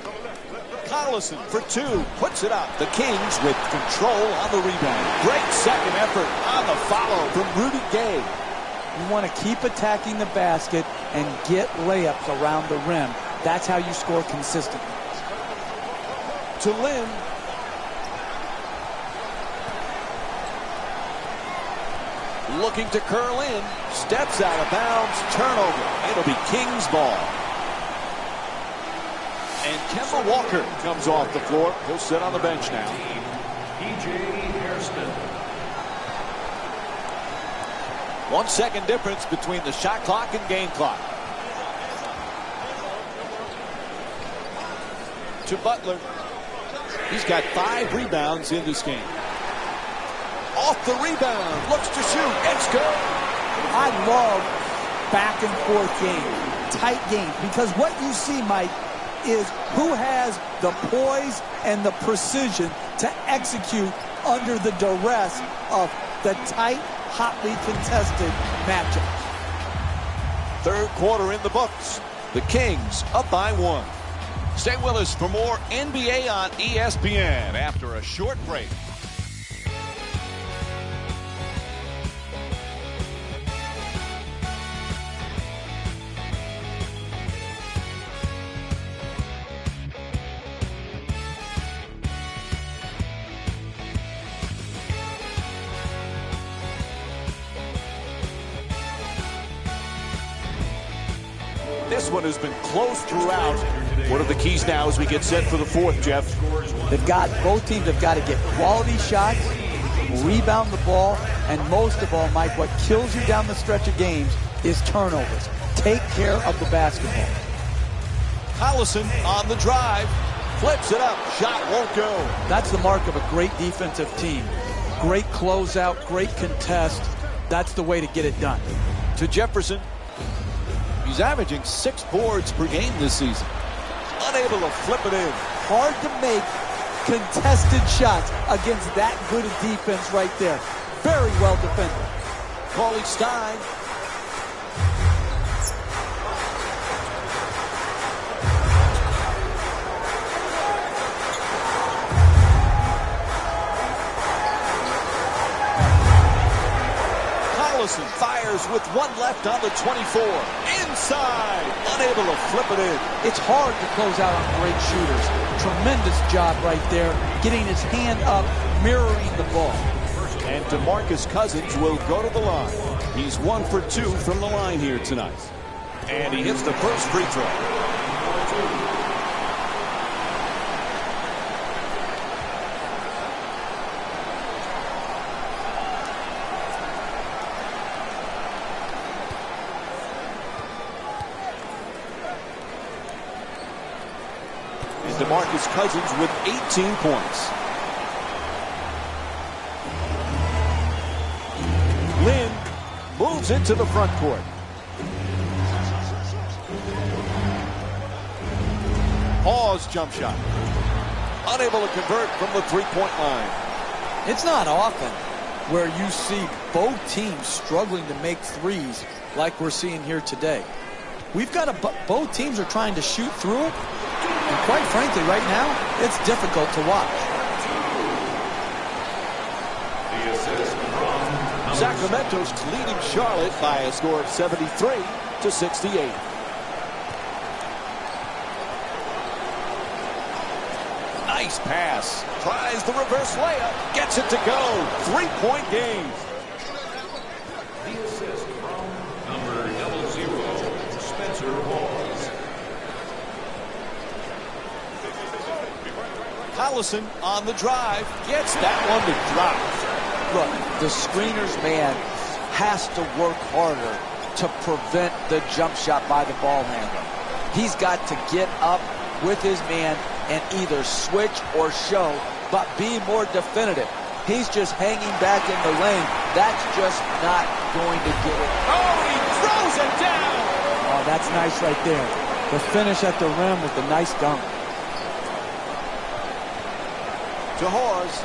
Collison for two. Puts it up. The Kings with control on the rebound. Great second effort on the follow from Rudy Gay. You want to keep attacking the basket and get layups around the rim. That's how you score consistently. To Lynn. Looking to curl in. Steps out of bounds. Turnover. It'll be Kings ball. And Kemba Walker comes off the floor. He'll sit on the bench now. P.J. Hairston. 1 second difference between the shot clock and game clock. To Butler. He's got 5 rebounds in this game. Off the rebound. Looks to shoot. It's good. I love back and forth games, tight games, because what you see, Mike, is who has the poise and the precision to execute under the duress of the tight, hotly contested matchups. Third quarter in the books. The Kings up by 1. Stay with us for more NBA on ESPN after a short break. This one has been close throughout. What are the keys now as we get set for the fourth, Jeff? Both teams have got to get quality shots, rebound the ball, and most of all, Mike, what kills you down the stretch of games is turnovers. Take care of the basketball. Collison on the drive. Flips it up. Shot won't go. That's the mark of a great defensive team. Great closeout, great contest. That's the way to get it done. To Jefferson. He's averaging 6 boards per game this season. Unable to flip it in. Hard to make contested shots against that good a defense right there. Very well defended. Cauley Stein. Collison fires with 1 left on the 24. Inside. Unable to flip it in. It's hard to close out on great shooters. Tremendous job right there. Getting his hand up, mirroring the ball. And DeMarcus Cousins will go to the line. He's 1 for 2 from the line here tonight. And he hits the first free throw. DeMarcus Cousins with 18 points. Lynn moves into the front court. Pause jump shot. Unable to convert from the three-point line. It's not often where you see both teams struggling to make threes like we're seeing here today. We've got both teams are trying to shoot through it. And quite frankly, right now, it's difficult to watch. Sacramento's leading Charlotte by a score of 73-68. Nice pass. Tries the reverse layup. Gets it to go. 3-point game. The assist from number 00, Spencer Hawes. Collison on the drive. Gets that one to drop. Look, the screener's man has to work harder to prevent the jump shot by the ball handler. He's got to get up with his man and either switch or show, but be more definitive. He's just hanging back in the lane. That's just not going to get it. Oh, he throws it down. Oh, that's nice right there. The finish at the rim with the nice dunk. To Hawes.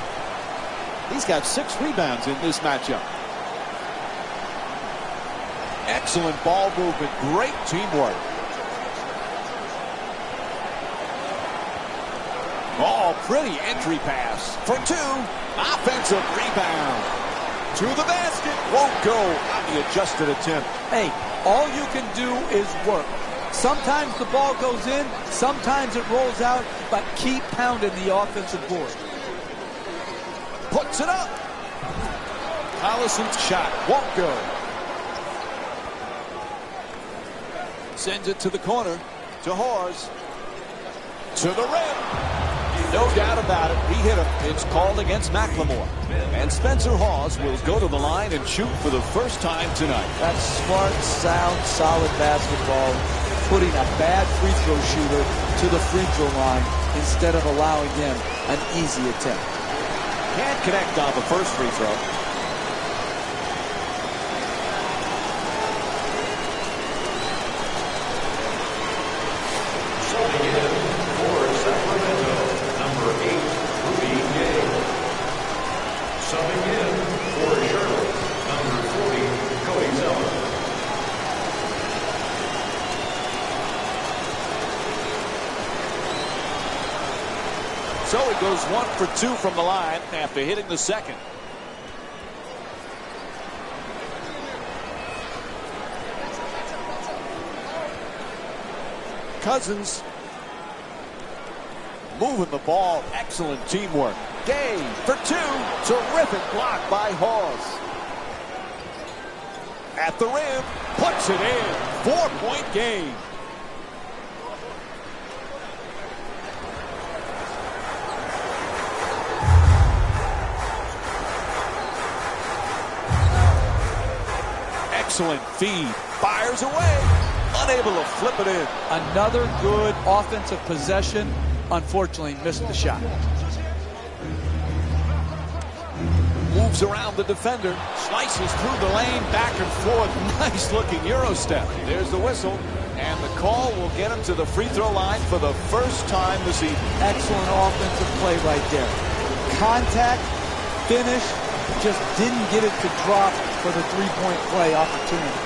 He's got 6 rebounds in this matchup. Excellent ball movement. Great teamwork. Oh, pretty entry pass for 2. Offensive rebound. To the basket. Won't go on the adjusted attempt. Hey, all you can do is work. Sometimes the ball goes in, sometimes it rolls out, but keep pounding the offensive board. Puts it up. Collison's shot won't go. Sends it to the corner. To Hawes. To the rim. No doubt about it. He hit him. It's called against McLemore. And Spencer Hawes will go to the line and shoot for the first time tonight. That's smart, sound, solid basketball. Putting a bad free throw shooter to the free throw line instead of allowing him an easy attempt. Can't connect on the first free throw. Subbing in for Sacramento, number 8, Rudy Gay. Subbing in for Charlotte, number 40, Cody Zeller. So he goes 1 for 2 from the line after hitting the second. Cousins moving the ball. Excellent teamwork. Gay for 2. Terrific block by Hawes. At the rim. Puts it in. 4-point game. Excellent feed. Fires away. Unable to flip it in. Another good offensive possession. Unfortunately, missed the shot. Moves around the defender. Slices through the lane. Back and forth. Nice looking Euro step. There's the whistle. And the call will get him to the free throw line for the first time this evening. Excellent offensive play right there. Contact, finish, just didn't get it to drop for the three-point play opportunity.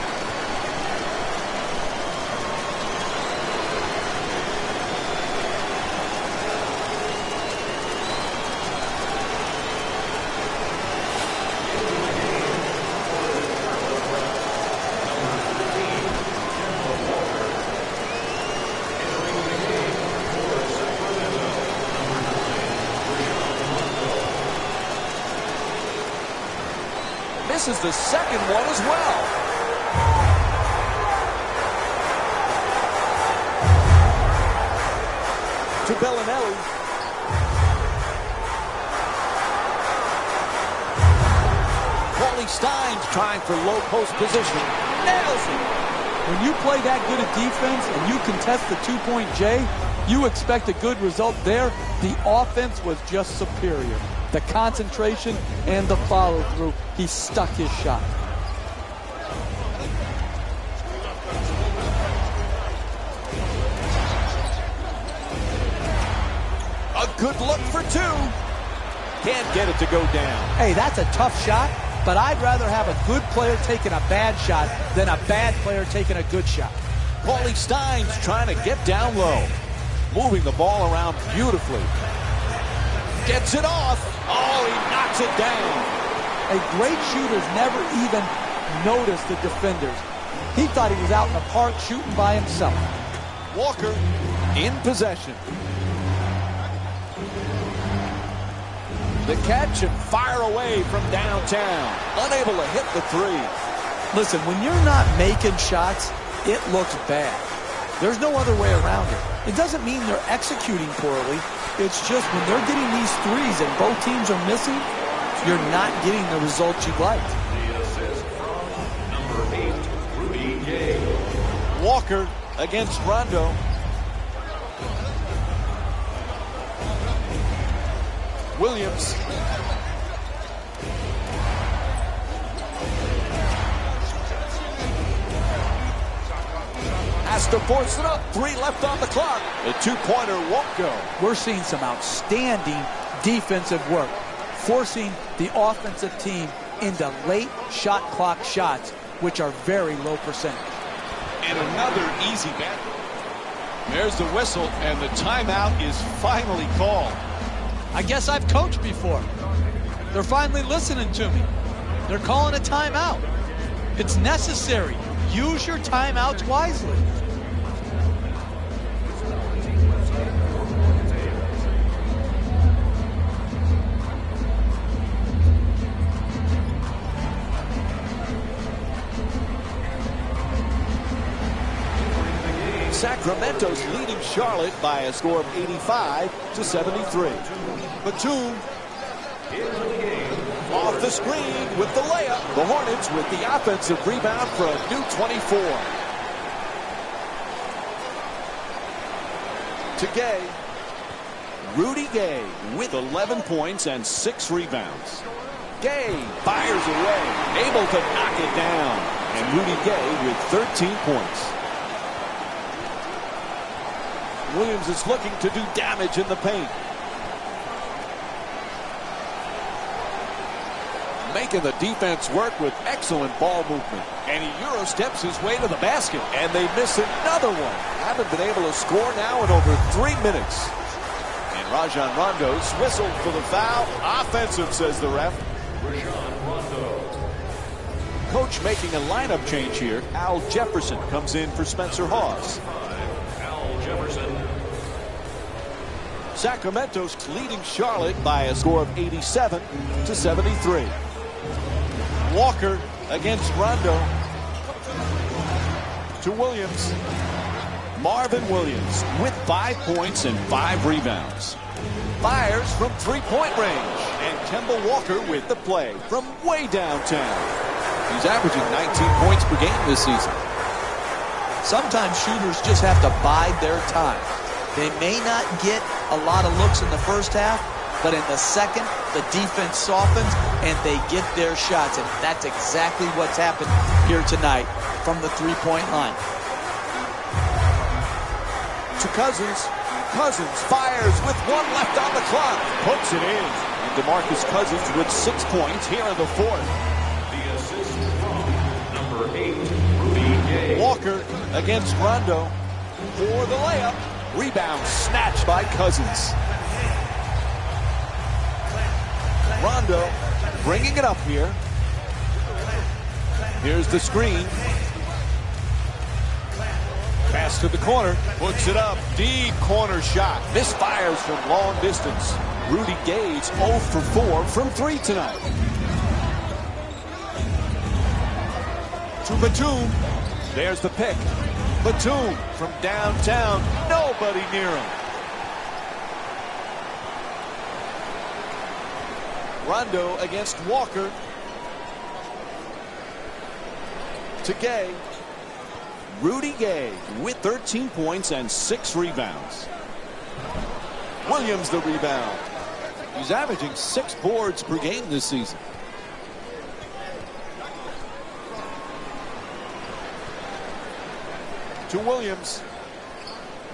This is the second one as well. To Bellinelli. Paulie Stein's trying for low post position. Nails it. When you play that good at defense and you contest the two-point J, you expect a good result there. The offense was just superior. The concentration and the follow-through, he stuck his shot. A good look for 2. Can't get it to go down. Hey, that's a tough shot, but I'd rather have a good player taking a bad shot than a bad player taking a good shot. Paulie Stein's trying to get down low. Moving the ball around beautifully. Gets it off. Oh, he knocks it down. A great shooter's never even noticed the defenders. He thought he was out in the park shooting by himself. Walker in possession. The catch and fire away from downtown. Unable to hit the 3. Listen, when you're not making shots, it looks bad. There's no other way around it. It doesn't mean they're executing poorly. It's just when they're getting these threes and both teams are missing, you're not getting the results you'd like. The assist from number 8, Rudy Gay. Walker against Rondo. Williams. Has to force it up. 3 left on the clock. The two-pointer won't go. We're seeing some outstanding defensive work, forcing the offensive team into late shot clock shots, which are very low percentage. And another easy bet. There's the whistle, and the timeout is finally called. I guess I've coached before. They're finally listening to me. They're calling a timeout. It's necessary. Use your timeouts wisely. Sacramento's leading Charlotte by a score of 85-73. Batum off the screen with the layup. The Hornets with the offensive rebound for a new 24. To Gay. Rudy Gay with 11 points and 6 rebounds. Gay fires away, able to knock it down. And Rudy Gay with 13 points. Williams is looking to do damage in the paint. Making the defense work with excellent ball movement. And he Euro steps his way to the basket. And they miss another one. Haven't been able to score now in over 3 minutes. And Rajon Rondo's whistled for the foul. Offensive, says the ref. Rajon Rondo. Coach making a lineup change here. Al Jefferson comes in for Spencer Hawes. Al Jefferson. Sacramento's leading Charlotte by a score of 87-73. Walker against Rondo. To Williams. Marvin Williams with 5 points and 5 rebounds. Fires from three-point range. And Kemba Walker with the play from way downtown. He's averaging 19 points per game this season. Sometimes shooters just have to bide their time. They may not get a lot of looks in the first half, but in the second, the defense softens and they get their shots. And that's exactly what's happened here tonight from the three-point line. To Cousins. Cousins fires with 1 left on the clock. Puts it in. And DeMarcus Cousins with 6 points here in the fourth. The assist from number 8, Rudy Gay. Walker against Rondo for the layup. Rebound snatched by Cousins. Rondo bringing it up here. Here's the screen. Pass to the corner. Puts it up. Deep corner shot. Misfires from long distance. Rudy Gay's 0 for 4 from 3 tonight. To Batum. There's the pick. Batum from downtown. Nobody near him. Rondo against Walker. To Gay. Rudy Gay with 13 points and 6 rebounds. Williams the rebound. He's averaging 6 boards per game this season. To Williams.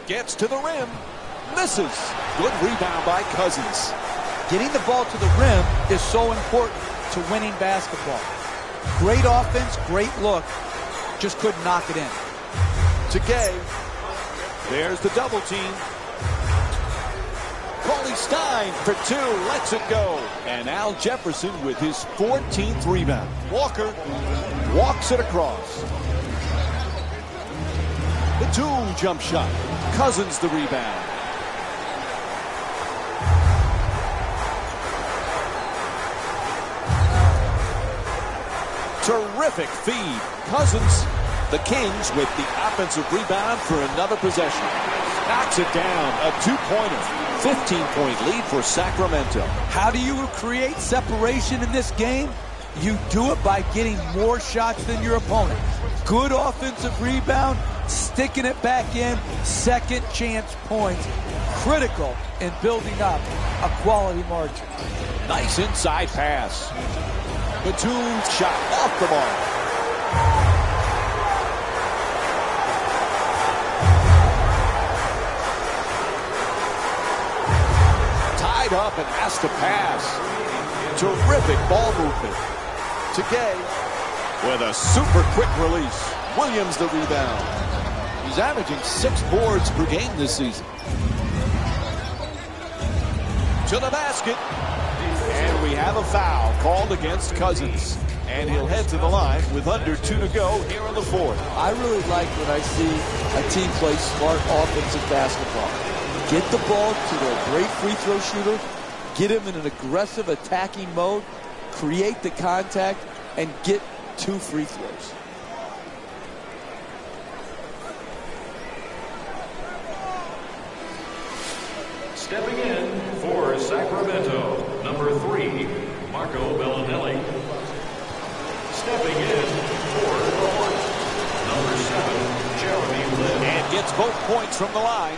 Gets to the rim. Misses. Good rebound by Cousins. Getting the ball to the rim is so important to winning basketball. Great offense, great look. Just couldn't knock it in. To Gay. There's the double team. Cauley Stein for 2. Lets it go. And Al Jefferson with his 14th rebound. Walker walks it across. Batum jump shot. Cousins the rebound. Terrific feed. Cousins The Kings with the offensive rebound for another possession. Knocks it down. A two-pointer. 15-point lead for Sacramento. How do you create separation in this game? You do it by getting more shots than your opponent. Good offensive rebound, sticking it back in, second chance points. Critical in building up a quality margin. Nice inside pass. Batum's shot off the mark. Tied up and has to pass. Terrific ball movement. To Gay with a super quick release. Williams the rebound. He's averaging 6 boards per game this season. To the basket. And we have a foul called against Cousins. And he'll head to the line with under 2 to go here in the fourth. I really like when I see a team play smart offensive basketball. Get the ball to their great free throw shooter, get him in an aggressive attacking mode, create the contact, and get 2 free throws. Stepping in for Sacramento, number 3, Marco Bellinelli. Stepping in for the Hornets, number 7, Jeremy Lin. And gets both points from the line.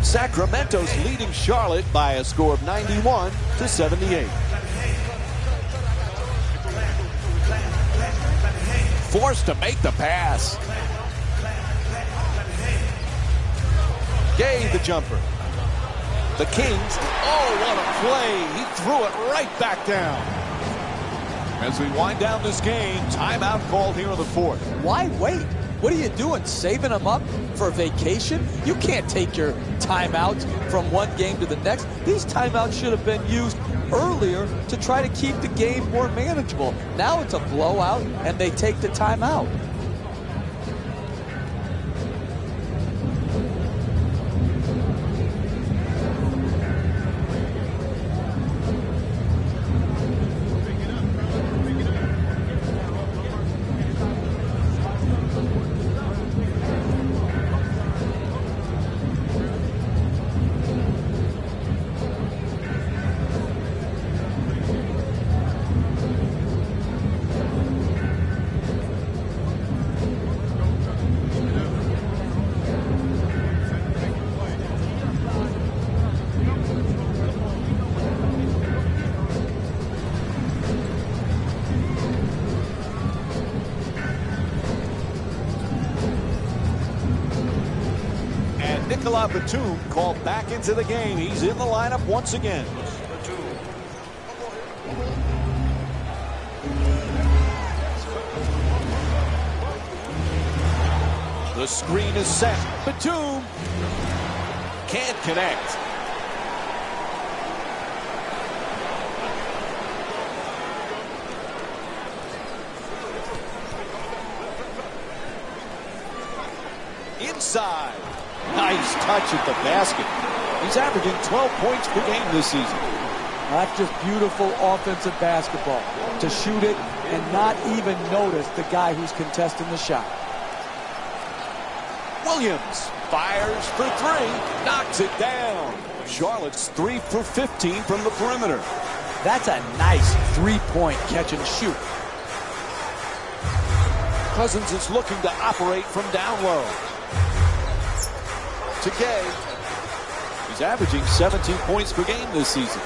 Sacramento's leading Charlotte by a score of 91-78. Forced to make the pass. Gay the jumper. The Kings, oh, what a play. He threw it right back down. As we wind down this game, timeout called here in the fourth. Why wait? What are you doing, saving them up for a vacation? You can't take your timeouts from one game to the next. These timeouts should have been used earlier to try to keep the game more manageable. Now it's a blowout, and they take the timeout. Batum called back into the game. He's in the lineup once again. The screen is set. Batum can't connect. Inside. Nice touch at the basket. He's averaging 12 points per game this season. That's just beautiful offensive basketball. To shoot it and not even notice the guy who's contesting the shot. Williams fires for 3, knocks it down. Charlotte's 3 for 15 from the perimeter. That's a nice 3-point catch and shoot. Cousins is looking to operate from down low. To Gay. He's averaging 17 points per game this season.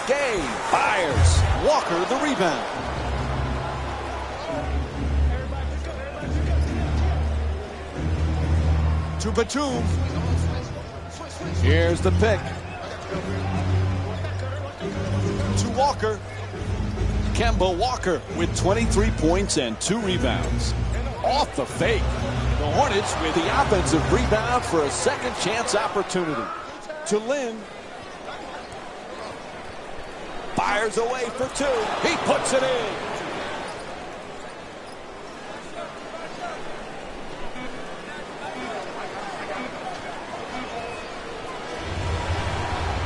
Gay fires. Walker the rebound. To Batum. Here's the pick. To Walker. Kemba Walker with 23 points and 2 rebounds. Off the fake. The Hornets with the offensive rebound for a second chance opportunity. To Lin. Fires away for 2. He puts it in.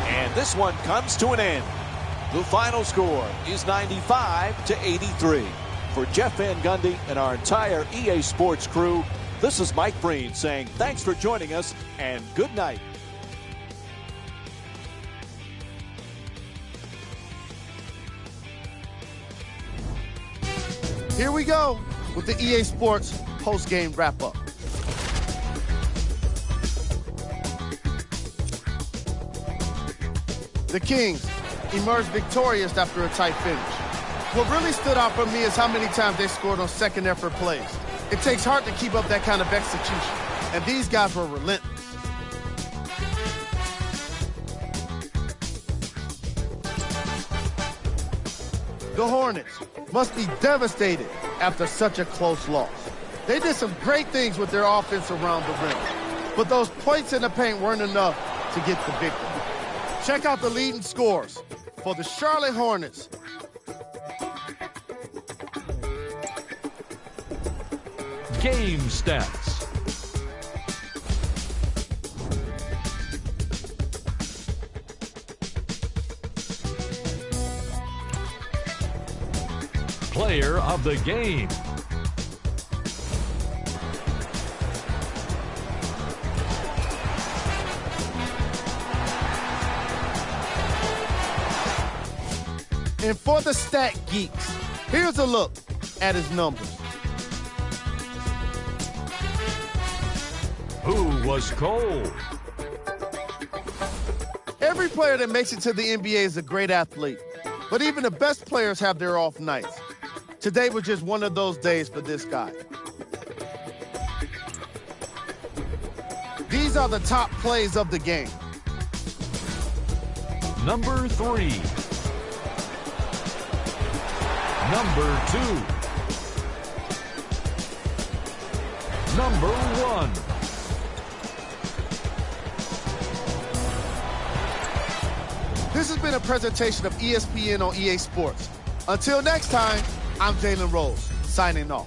And this one comes to an end. The final score is 95-83. For Jeff Van Gundy and our entire EA Sports crew, this is Mike Breen saying thanks for joining us and good night. Here we go with the EA Sports post-game wrap-up. The Kings emerged victorious after a tight finish. What really stood out for me is how many times they scored on second effort plays. It takes heart to keep up that kind of execution, and these guys were relentless. The Hornets must be devastated after such a close loss. They did some great things with their offense around the rim, but those points in the paint weren't enough to get the victory. Check out the leading scores for the Charlotte Hornets. Game stats. Player of the game. And for the stat geeks, here's a look at his numbers. Who was cold? Every player that makes it to the NBA is a great athlete, but even the best players have their off nights. Today was just one of those days for this guy. These are the top plays of the game. Number 3. Number 2. Number 1. This has been a presentation of ESPN on EA Sports. Until next time, I'm Jalen Rose, signing off.